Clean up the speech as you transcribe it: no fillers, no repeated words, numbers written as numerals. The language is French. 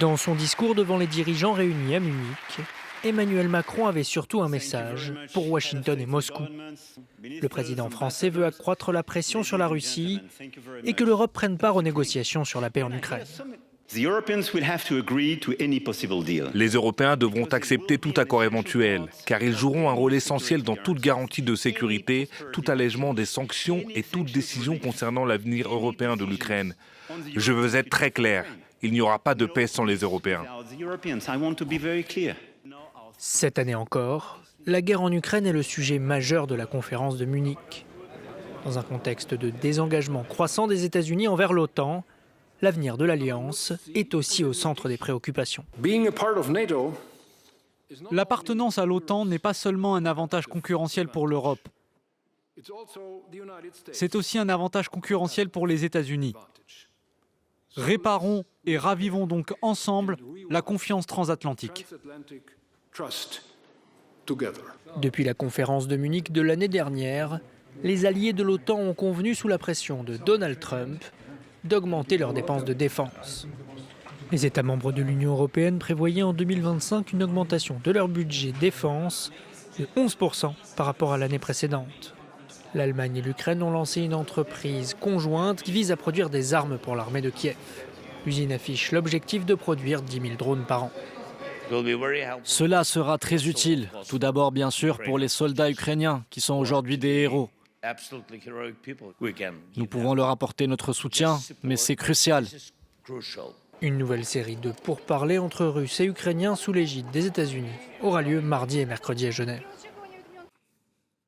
Dans son discours devant les dirigeants réunis à Munich, Emmanuel Macron avait surtout un message pour Washington et Moscou. Le président français veut accroître la pression sur la Russie et que l'Europe prenne part aux négociations sur la paix en Ukraine. Les Européens devront accepter tout accord éventuel, car ils joueront un rôle essentiel dans toute garantie de sécurité, tout allègement des sanctions et toute décision concernant l'avenir européen de l'Ukraine. Je veux être très clair, il n'y aura pas de paix sans les Européens. Cette année encore, la guerre en Ukraine est le sujet majeur de la conférence de Munich. Dans un contexte de désengagement croissant des États-Unis envers l'OTAN, l'avenir l'Alliance est aussi au centre des préoccupations. L'appartenance à l'OTAN n'est pas seulement un avantage concurrentiel pour l'Europe. C'est aussi un avantage concurrentiel pour les États-Unis. Réparons et ravivons donc ensemble la confiance transatlantique. Depuis la conférence de Munich de l'année dernière, les alliés de l'OTAN ont convenu sous la pression de Donald Trump d'augmenter leurs dépenses de défense. Les États membres de l'Union européenne prévoyaient en 2025 une augmentation de leur budget défense de 11% par rapport à l'année précédente. L'Allemagne et l'Ukraine ont lancé une entreprise conjointe qui vise à produire des armes pour l'armée de Kiev. L'usine affiche l'objectif de produire 10 000 drones par an. Cela sera très utile, tout d'abord bien sûr pour les soldats ukrainiens qui sont aujourd'hui des héros. Nous pouvons leur apporter notre soutien, mais c'est crucial. Une nouvelle série de pourparlers entre Russes et Ukrainiens sous l'égide des États-Unis aura lieu mardi et mercredi à Genève.